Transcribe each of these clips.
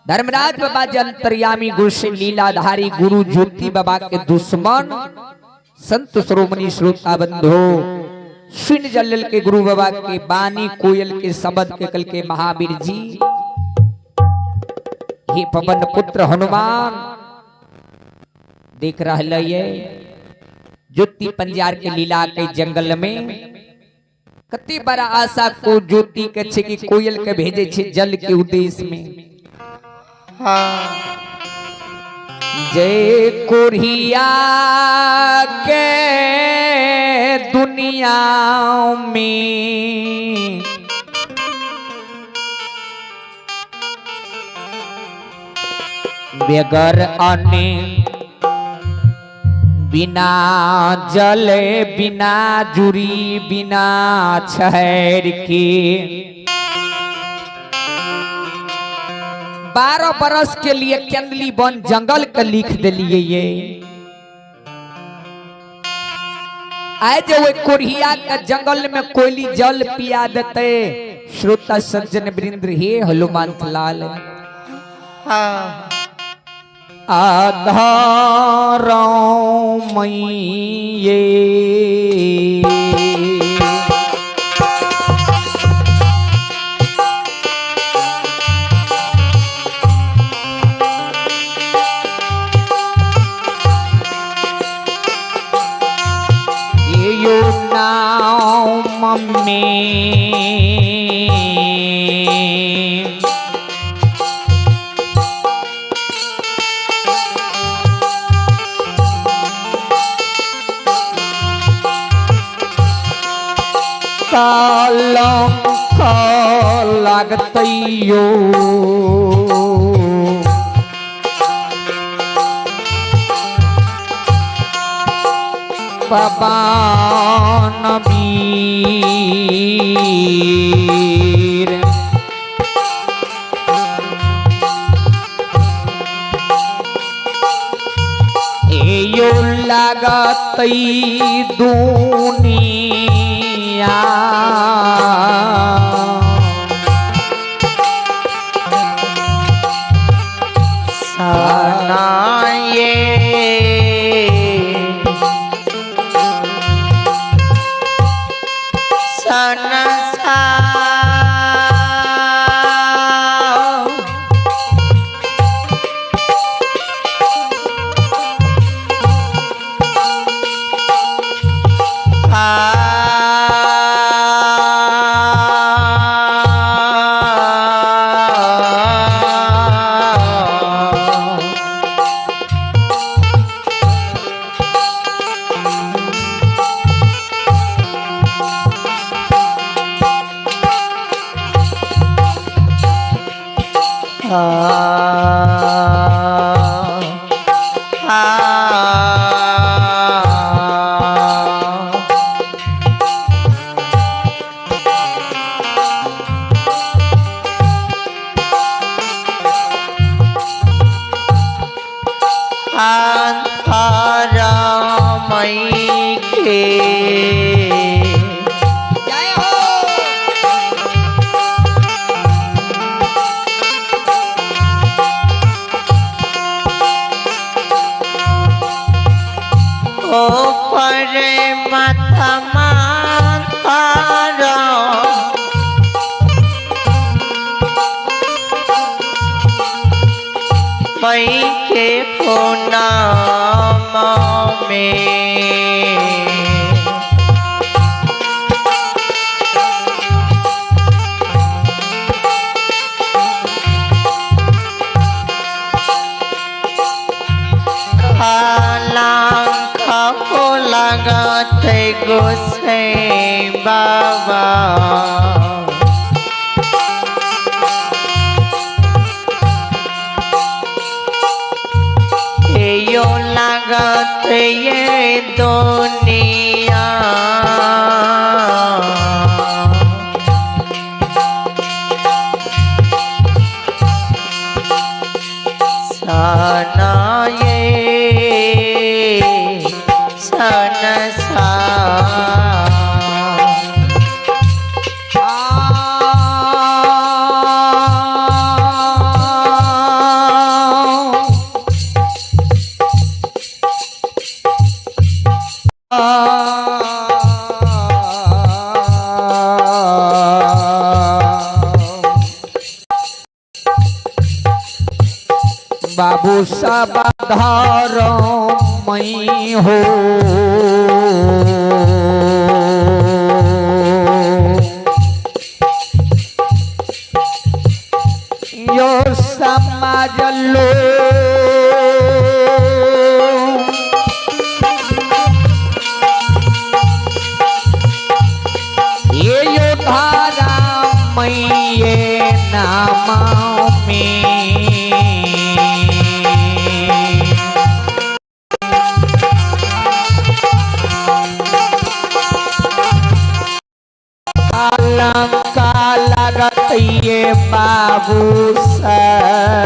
धर्मराज बाबा जी अंतर्यामी गुरु से लीलाधारी गुरु ज्योति बाबा के दुश्मन संत श्रोमणी श्रोता बंधो सुन जल्लल के गुरु बाबा के बानी कोयल के शब्द के कल के महावीर जी हे पवन पुत्र हनुमान देख रहा है ज्योति पंजार के लीला के जंगल में कति बड़ा आशा को ज्योति के छे की कोयल के भेजे छे जल के उद्देश्य में। जय कोरिया के दुनिया में बेगर अने बिना जले बिना जुरी बिना छहर के 12 बरस के लिए केंदली बन जंगल का लिख दिलिए ये आए जो वो कोरिया का जंगल में कोयली जल पिया देते श्रोता सज्जन वृंद हे हनुमान लाल आधारों मैये यो नाम में कलंक लागतैयो पवन वीर एयो लागतै दुनिया सनाये मई के नाम में कलंक को लगाते गोसे बाबा यो लागत ये दुनिया सनाये सनसा बाबू सब धर्मई हो यो समाज लो ये यो धारा मैये नामा में लंका लगत ये बाबू साहब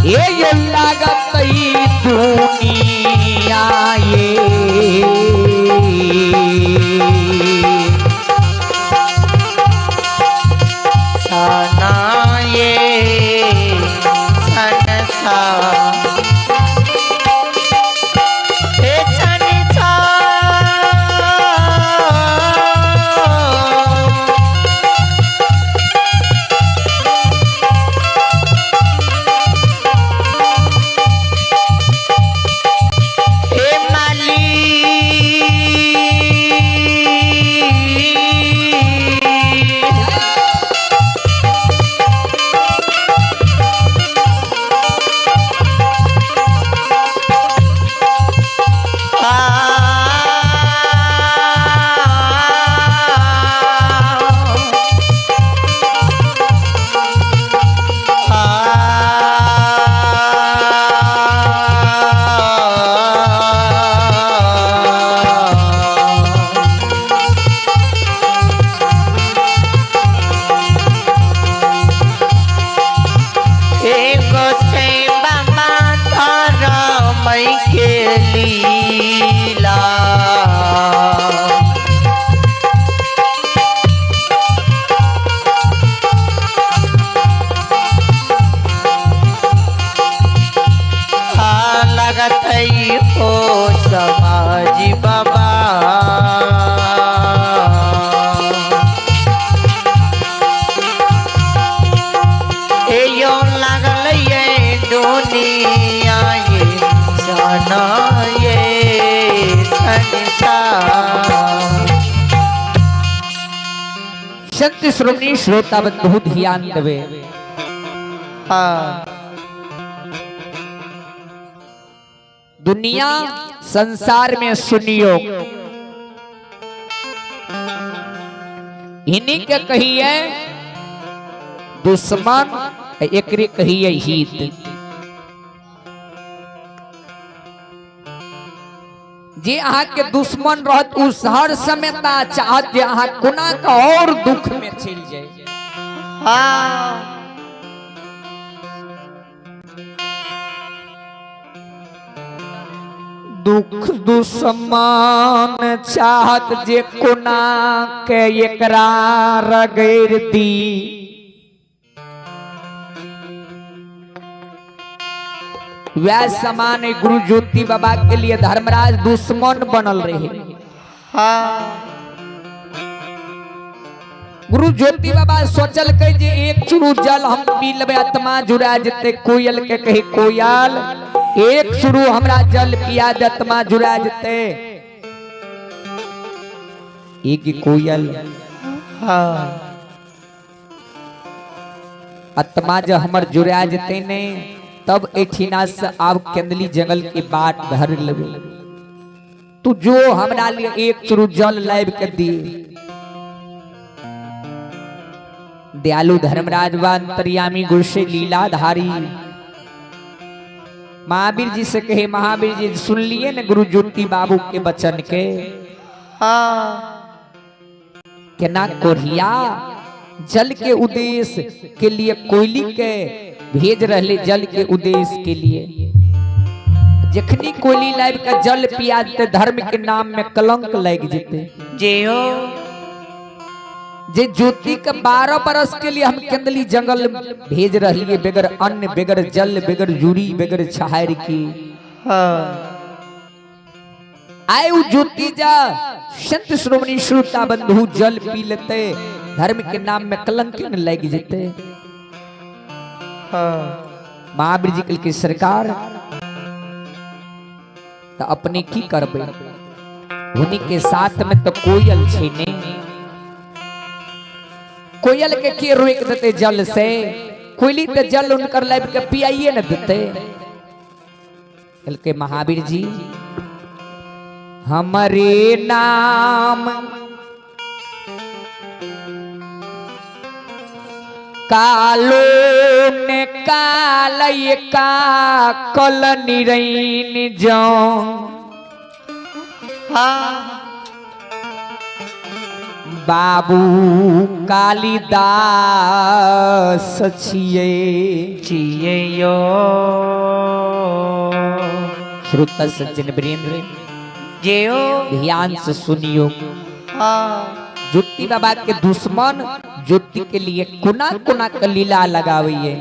ये लागत दुनिया ये सना ये सनसा हो समाजी बाबा ए यो लागल ये दुनिया ये सना ये संसार संत श्रोमणी श्रोता बंधु ध्यान देवे हाँ दुनिया संसार में सुनियो इन्हीं के कहिए दुश्मन एकरे कहिए हित जे अहाँ के दुश्मन रहत उस हर समय चाहत जे अहाँ कोना का और दुख में चल जाए हाँ दुख दुश्मन चाहत जे कोना के एकरा रगड़ दी वह समान गुरु ज्योति बाबा के लिए धर्मराज दुश्मन बनल रहे हाँ गुरु ज्योति बाबा सोचल के जे एक चुरू जल हम पी लेबे आत्मा जुड़ा जते कोयल के कहे कोयल एक शुरू हमरा जल पिया दत्मा जुड़ा जते एक कोयल हाँ आत्मा जो हमर जुड़ा जते ने तब एठिना से आप केंदली जंगल की बाट धर लेबे तू जो हमरा लिए एक शुरू जल लाइब के दिए दयालु धर्मराज व अंतर्यामी गुरु से लीलाधारी महावीर जी से कहे महावीर जी सुन लिए न गुरु ज्योति बाबू के वचन के हाँ केना कोरिया जल के उद्देश्य के लिए कोयली के भेज रहे जल के उद्देश्य के लिए जखनी कोयली लाइव का जल पिया देते धर्म के नाम में कलंक लग जेते जे हो जे ज्योति के 12 बरस के लिए हम केंदली जंगल भेज रही बेगर अन्न बेगर जल बेगर जूरी बेगर छहार की आयु ज्योति जा संत श्रोमणी श्रोता बंधु जल पी लेते, धर्म के नाम में कलंक न लग जेते। महावीर जी कल की सरकार तो अपने की करबे, उन्हीं के साथ में तो कोयल छीने, कोयल के रोक देते जल से, कोयली तो जल उनकर लाइफ के पियाइए न देते। कल के महावीर जी हमारे नाम कालो ने कालय का कल निरैन जो बाबू कालिदास छिये यो। श्रोता सज्जन वृंद ध्यान से सुनियो। ज्योति बाबा के दुश्मन ज्योति के लिए कुना कुना का लीला लगाविए।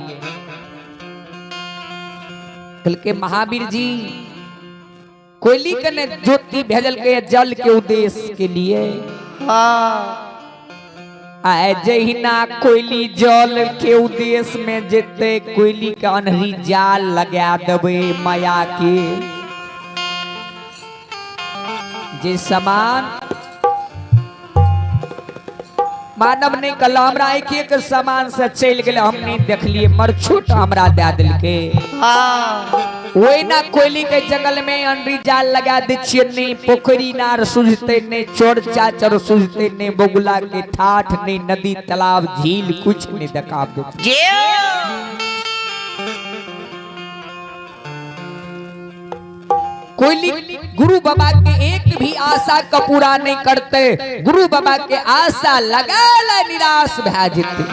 कल के महावीर जी कोयली के ने ज्योति भेजल के जल के उद्देश्य के लिए। जहिना कोयली जल के उद्देश्य में जेते, कोयली का अनहरी जाल लगा देवे माया के। जे समान मानव ने कलम राय के समान से चल गए, हमने देख लिए मरछूट हमरा दे दिल के। वही ना कोयली के जंगल में अंडरी जाल लगा दे छिए, नहीं पोखरी नार सुझते, नहीं चोर चाचर सुझते, नहीं बगुला के ठाठ, नहीं नदी तालाब झील कुछ नहीं दिखा दे। कोयली गुरु बाबा के एक भी आशा का पूरा नहीं करते, गुरु बाबा के आशा लगा ला निराश भा जेते।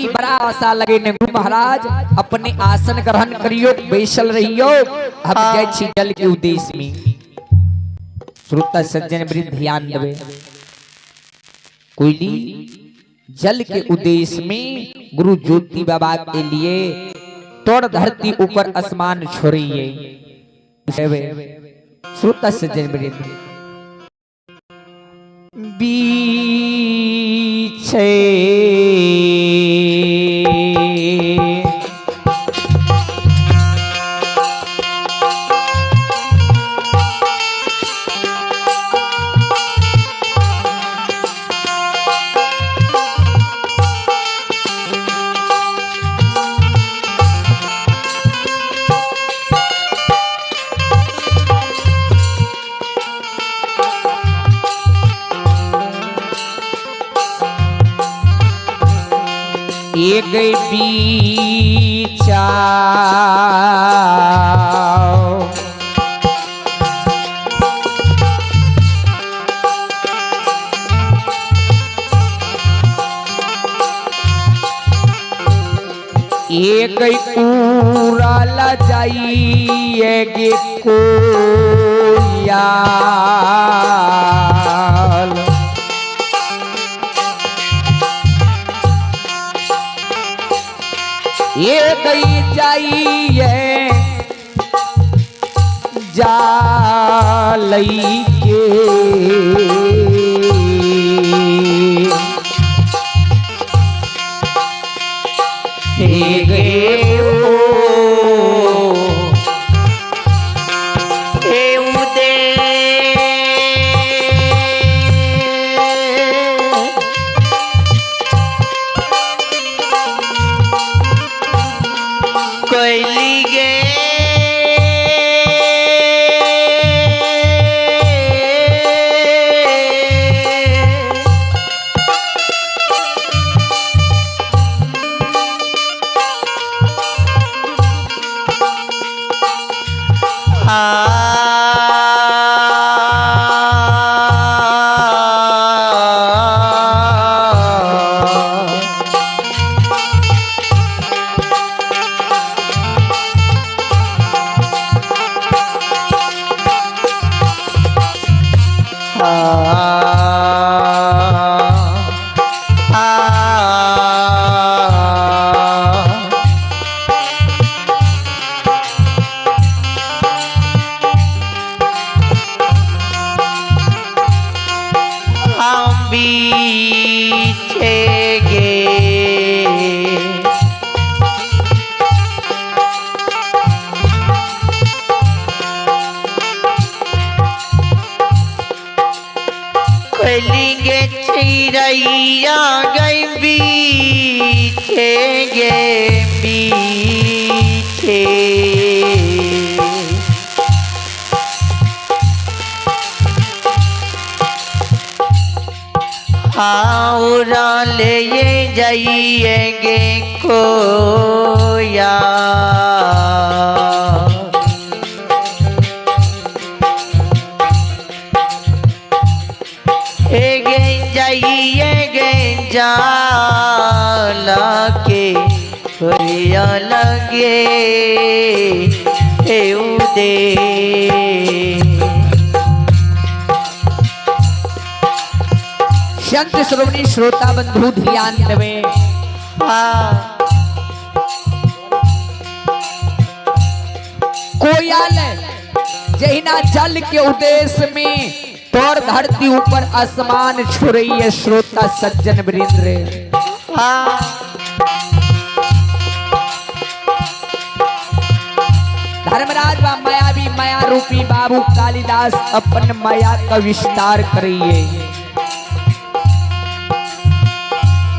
बड़ा आशा लगे ने गुरु महाराज अपने आसन ग्रहण करियो, बैसल रहियो, हम जाय छी जल के उद्देश्य में। श्रोता सज्जन वृंद ध्यान देवे। कोयली जल के उद्देश्य में गुरु ज्योति बाबा के लिए तोड़ धरती ऊपर आसमान छोड़िए। श्रोता सज्जन वृंद बीछे एक बीचा एक उड़ाल जाइए गे कोयाल। ये गई जाइए जालई के जैया गई बीछे गे बीछे हाउरा ले ये जाइएगे कोया जाइएगे जाला के खोया लगे दे संत श्रोमणी श्रोता बंधु ध्यान देवे। कोयल जहिना जल के उद्देश्य में तोर धरती ऊपर आसमान छू रही है श्रोता सज्जन वृंद रे। धर्मराज व मायावी माया रूपी बाबू कालिदास अपन माया का विस्तार करिए।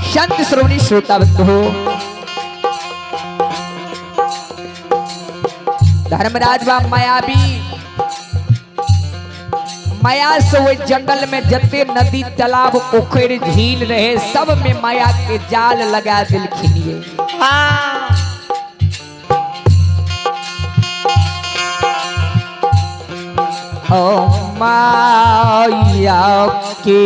संत श्रोमणी श्रोता बंधु धर्मराज व मायावी माया से वो जंगल में जते नदी तालाब पोखर झील रहे सब में माया के जाल लगा दिलखिनिए। ओ माया के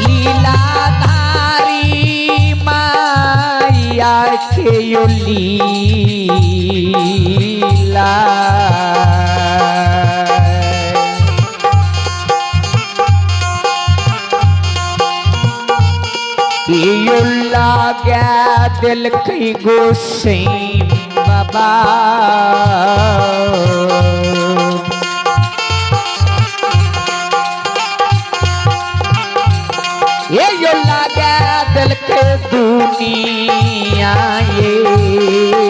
लीला लगा दिल कई गोसे बाबा ये यो लगा दिल के दुनिया ये